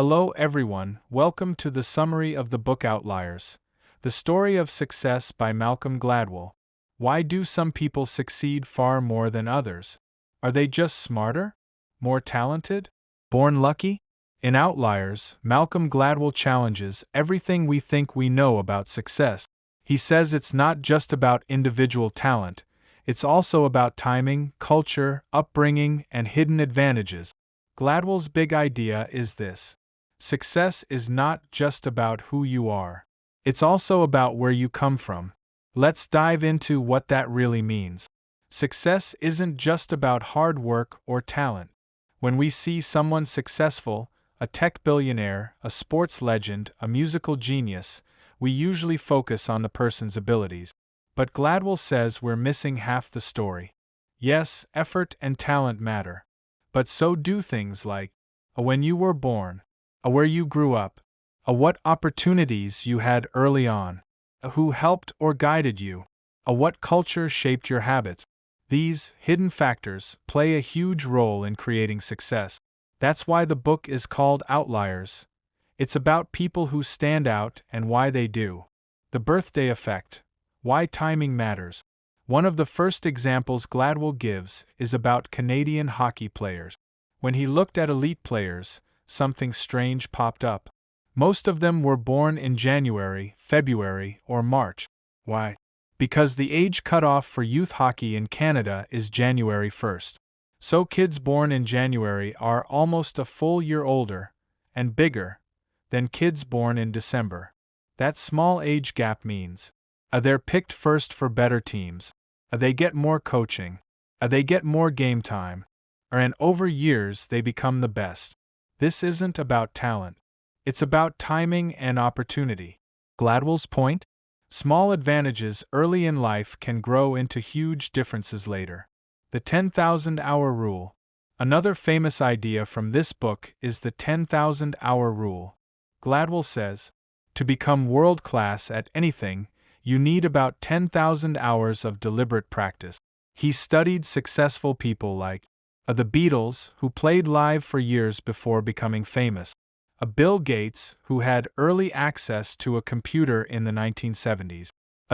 Hello everyone, welcome to the summary of the book Outliers. The Story of Success by Malcolm Gladwell. Why do some people succeed far more than others? Are they just smarter? More talented? Born lucky? In Outliers, Malcolm Gladwell challenges everything we think we know about success. He says it's not just about individual talent, it's also about timing, culture, upbringing, and hidden advantages. Gladwell's big idea is this: success is not just about who you are. It's also about where you come from. Let's dive into what that really means. Success isn't just about hard work or talent. When we see someone successful, a tech billionaire, a sports legend, a musical genius, we usually focus on the person's abilities. But Gladwell says we're missing half the story. Yes, effort and talent matter. But so do things like when you were born, where you grew up, what opportunities you had early on, who helped or guided you, what culture shaped your habits. These hidden factors play a huge role in creating success. That's why the book is called Outliers. It's about people who stand out and why they do. The birthday effect. Why timing matters. One of the first examples Gladwell gives is about Canadian hockey players. When he looked at elite players, something strange popped up. Most of them were born in January, February, or March. Why? Because the age cutoff for youth hockey in Canada is January 1st. So kids born in January are almost a full year older and bigger than kids born in December. That small age gap means they're picked first for better teams. They get more coaching. They get more game time. And over years they become the best. This isn't about talent. It's about timing and opportunity. Gladwell's point? Small advantages early in life can grow into huge differences later. The 10,000-hour rule. Another famous idea from this book is the 10,000-hour rule. Gladwell says, to become world-class at anything, you need about 10,000 hours of deliberate practice. He studied successful people like the Beatles, who played live for years before becoming famous, Bill Gates, who had early access to a computer in the 1970s,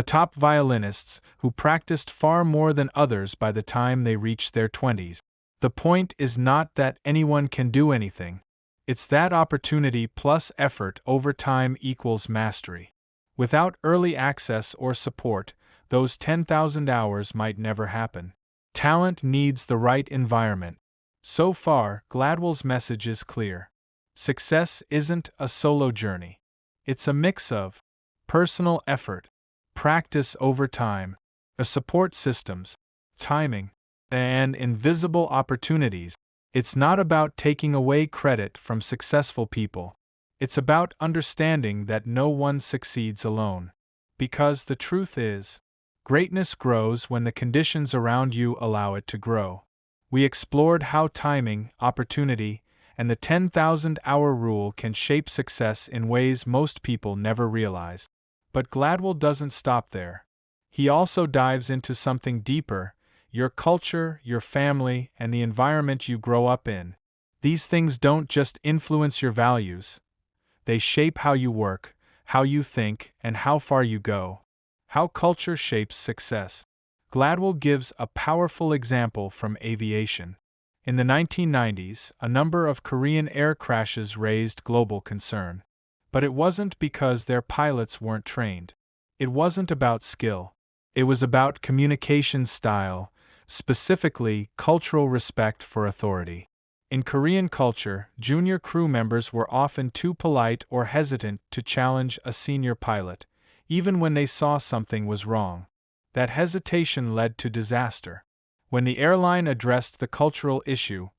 top violinists who practiced far more than others by the time they reached their 20s. The point is not that anyone can do anything. It's that opportunity plus effort over time equals mastery. Without early access or support, those 10,000 hours might never happen. Talent needs the right environment. So far, Gladwell's message is clear. Success isn't a solo journey. It's a mix of personal effort, practice over time, support systems, timing, and invisible opportunities. It's not about taking away credit from successful people. It's about understanding that no one succeeds alone. Because the truth is, greatness grows when the conditions around you allow it to grow. We explored how timing, opportunity, and the 10,000-hour rule can shape success in ways most people never realize. But Gladwell doesn't stop there. He also dives into something deeper: your culture, your family, and the environment you grow up in. These things don't just influence your values. They shape how you work, how you think, and how far you go. How culture shapes success. Gladwell gives a powerful example from aviation. In the 1990s, a number of Korean air crashes raised global concern. But it wasn't because their pilots weren't trained. It wasn't about skill. It was about communication style, specifically cultural respect for authority. In Korean culture, junior crew members were often too polite or hesitant to challenge a senior pilot, even when they saw something was wrong. That hesitation led to disaster. When the airline addressed the cultural issue,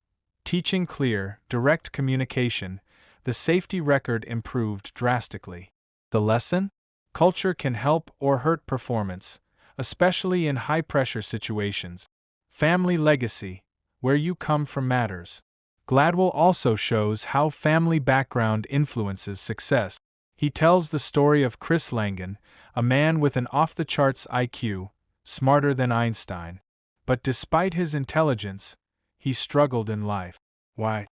teaching clear, direct communication, the safety record improved drastically. The lesson? Culture can help or hurt performance, especially in high-pressure situations. Family legacy. Where you come from matters. Gladwell also shows how family background influences success. He tells the story of Chris Langan, a man with an off-the-charts IQ, smarter than Einstein. But despite his intelligence, he struggled in life. Why?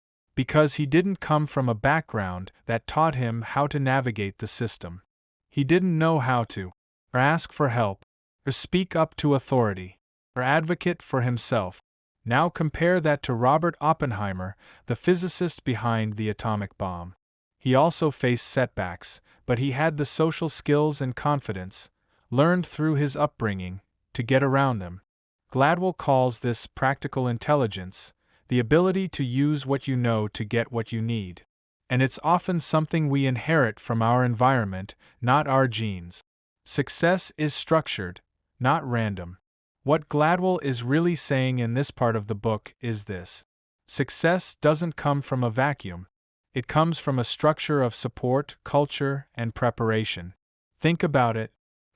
because he didn't come from a background that taught him how to navigate the system. He didn't know how to, or ask for help, or speak up to authority, or advocate for himself. Now compare that to Robert Oppenheimer, the physicist behind the atomic bomb. He also faced setbacks, but he had the social skills and confidence, learned through his upbringing, to get around them. Gladwell calls this practical intelligence, the ability to use what you know to get what you need. And it's often something we inherit from our environment, not our genes. Success is structured, not random. What Gladwell is really saying in this part of the book is this: success doesn't come from a vacuum. It comes from a structure of support, culture, and preparation. Think about it.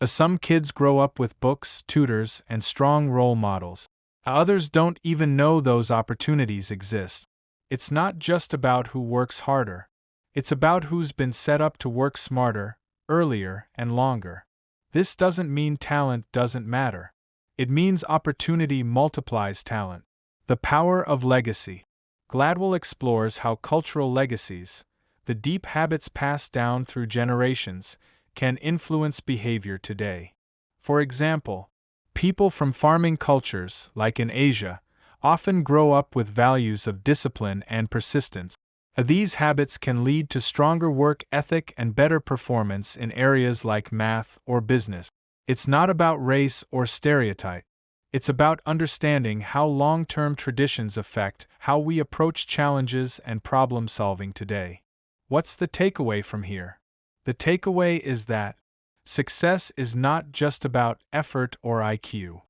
Some kids grow up with books, tutors, and strong role models. Others don't even know those opportunities exist. It's not just about who works harder. It's about who's been set up to work smarter, earlier, and longer. This doesn't mean talent doesn't matter. It means opportunity multiplies talent. The power of legacy. Gladwell explores how cultural legacies, the deep habits passed down through generations, can influence behavior today. For example, people from farming cultures, like in Asia, often grow up with values of discipline and persistence. These habits can lead to stronger work ethic and better performance in areas like math or business. It's not about race or stereotype. It's about understanding how long-term traditions affect how we approach challenges and problem-solving today. What's the takeaway from here? The takeaway is that success is not just about effort or IQ.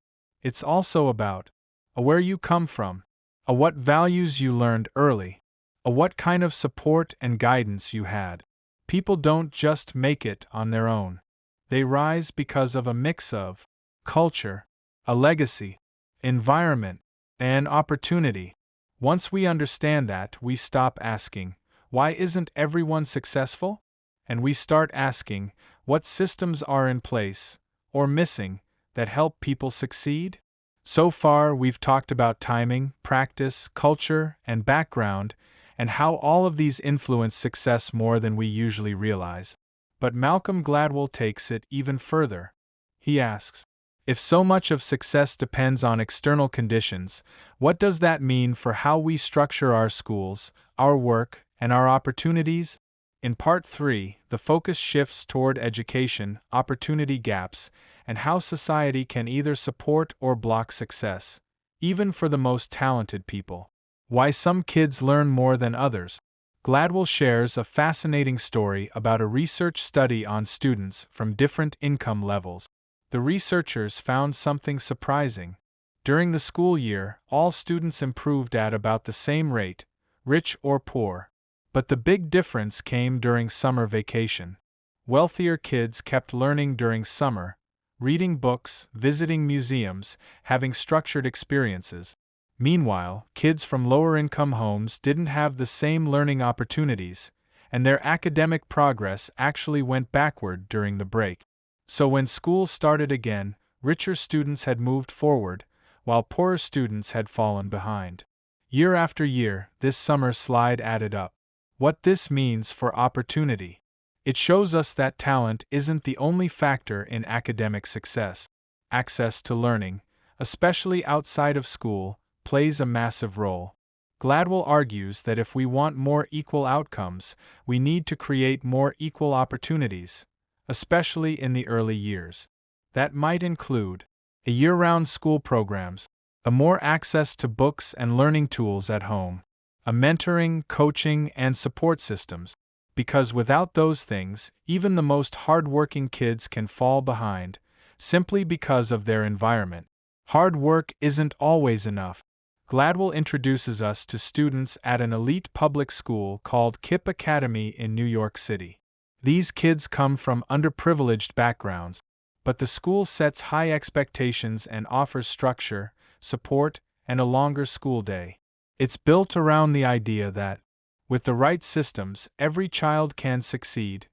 It's also about where you come from, what values you learned early, what kind of support and guidance you had. People don't just make it on their own. They rise because of a mix of culture, a legacy, environment, and opportunity. Once we understand that, we stop asking, why isn't everyone successful? And we start asking, what systems are in place, or missing, that help people succeed? So far, we've talked about timing, practice, culture, and background, and how all of these influence success more than we usually realize. But Malcolm Gladwell takes it even further. He asks, if so much of success depends on external conditions, what does that mean for how we structure our schools, our work, and our opportunities? In Part 3, the focus shifts toward education, opportunity gaps, and how society can either support or block success, even for the most talented people. Why some kids learn more than others. Gladwell shares a fascinating story about a research study on students from different income levels. The researchers found something surprising. During the school year, all students improved at about the same rate, rich or poor. But the big difference came during summer vacation. Wealthier kids kept learning during summer, reading books, visiting museums, having structured experiences. Meanwhile, kids from lower-income homes didn't have the same learning opportunities, and their academic progress actually went backward during the break. So when school started again, richer students had moved forward, while poorer students had fallen behind. Year after year, this summer slide added up. What this means for opportunity. It shows us that talent isn't the only factor in academic success. Access to learning, especially outside of school, plays a massive role. Gladwell argues that if we want more equal outcomes, we need to create more equal opportunities, especially in the early years. That might include a year-round school programs, more access to books and learning tools at home, a mentoring, coaching, and support systems, because without those things, even the most hard-working kids can fall behind, simply because of their environment. Hard work isn't always enough. Gladwell introduces us to students at an elite public school called KIPP Academy in New York City. These kids come from underprivileged backgrounds, but the school sets high expectations and offers structure, support, and a longer school day. It's built around the idea that, with the right systems, every child can succeed,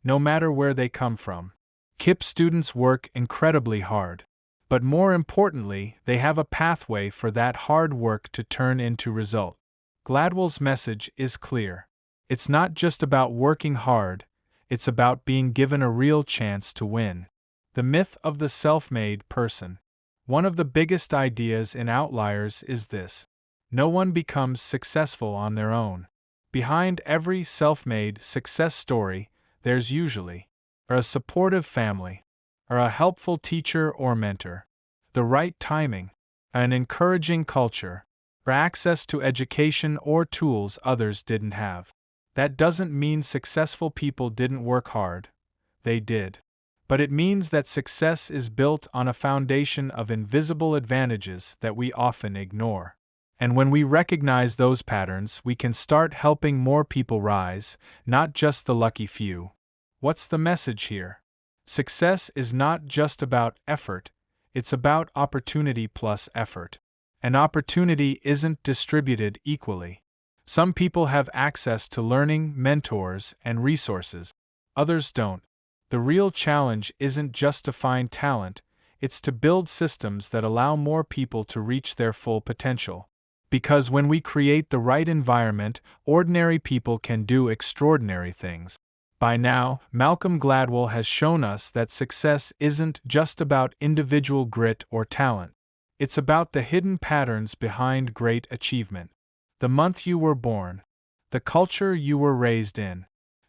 no matter where they come from. KIPP students work incredibly hard. But more importantly, they have a pathway for that hard work to turn into result. Gladwell's message is clear. It's not just about working hard, it's about being given a real chance to win. The myth of the self-made person. One of the biggest ideas in Outliers is this: no one becomes successful on their own. Behind every self-made success story, there's usually a supportive family, or a helpful teacher or mentor, the right timing, an encouraging culture, or access to education or tools others didn't have. That doesn't mean successful people didn't work hard. They did. But it means that success is built on a foundation of invisible advantages that we often ignore. And when we recognize those patterns, we can start helping more people rise, not just the lucky few. What's the message here? Success is not just about effort, it's about opportunity plus effort. And opportunity isn't distributed equally. Some people have access to learning, mentors, and resources. Others don't. The real challenge isn't just to find talent, it's to build systems that allow more people to reach their full potential. Because when we create the right environment, ordinary people can do extraordinary things. By now, Malcolm Gladwell has shown us that success isn't just about individual grit or talent. It's about the hidden patterns behind great achievement. The month you were born, the culture you were raised in,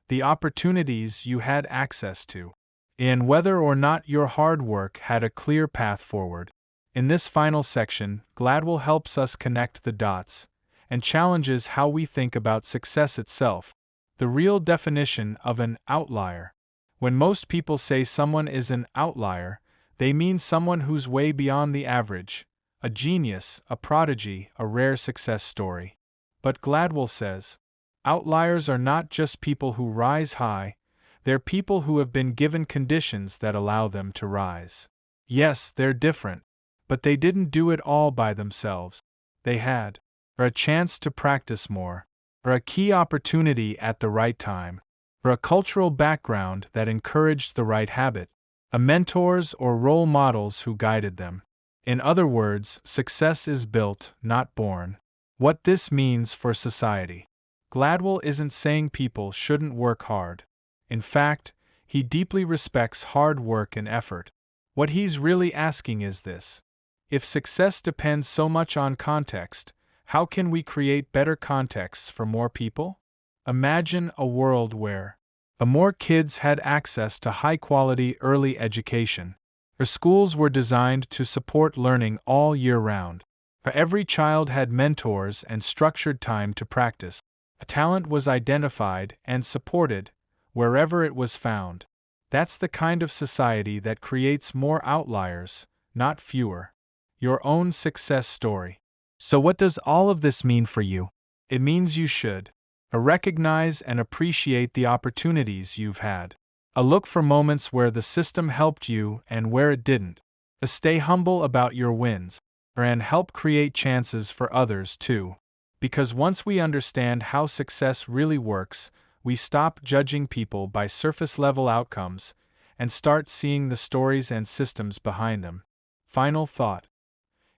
the opportunities you had access to, and whether or not your hard work had a clear path forward. In this final section, Gladwell helps us connect the dots and challenges how we think about success itself, the real definition of an outlier. When most people say someone is an outlier, they mean someone who's way beyond the average, a genius, a prodigy, a rare success story. But Gladwell says, outliers are not just people who rise high, they're people who have been given conditions that allow them to rise. Yes, they're different, but they didn't do it all by themselves. They had a chance to practice more, or a key opportunity at the right time, or a cultural background that encouraged the right habit, a mentors or role models who guided them. In other words, success is built, not born. What this means for society. Gladwell isn't saying people shouldn't work hard. In fact, he deeply respects hard work and effort. What he's really asking is this: if success depends so much on context, how can we create better contexts for more people? Imagine a world where more kids had access to high-quality early education, or schools were designed to support learning all year round. Every child had mentors and structured time to practice. A talent was identified and supported wherever it was found. That's the kind of society that creates more outliers, not fewer. Your own success story. So what does all of this mean for you? It means you should recognize and appreciate the opportunities you've had. Look for moments where the system helped you and where it didn't. Stay humble about your wins, and help create chances for others too. Because once we understand how success really works, we stop judging people by surface-level outcomes and start seeing the stories and systems behind them. Final thought.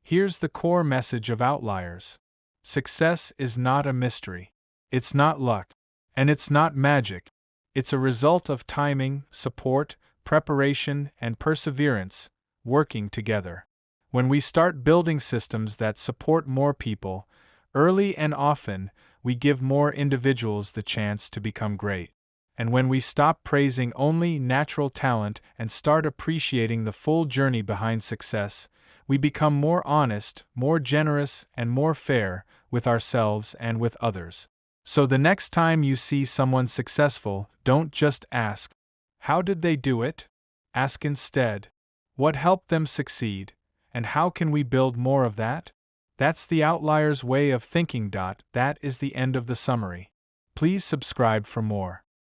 Here's the core message of Outliers. Success is not a mystery. It's not luck. And it's not magic. It's a result of timing, support, preparation, and perseverance, working together. When we start building systems that support more people, early and often, we give more individuals the chance to become great. And when we stop praising only natural talent and start appreciating the full journey behind success, we become more honest, more generous, and more fair with ourselves and with others. So the next time you see someone successful, don't just ask, "How did they do it?" Ask instead, "What helped them succeed, and how can we build more of that?" That's the Outliers way of thinking. That is the end of the summary. Please subscribe for more.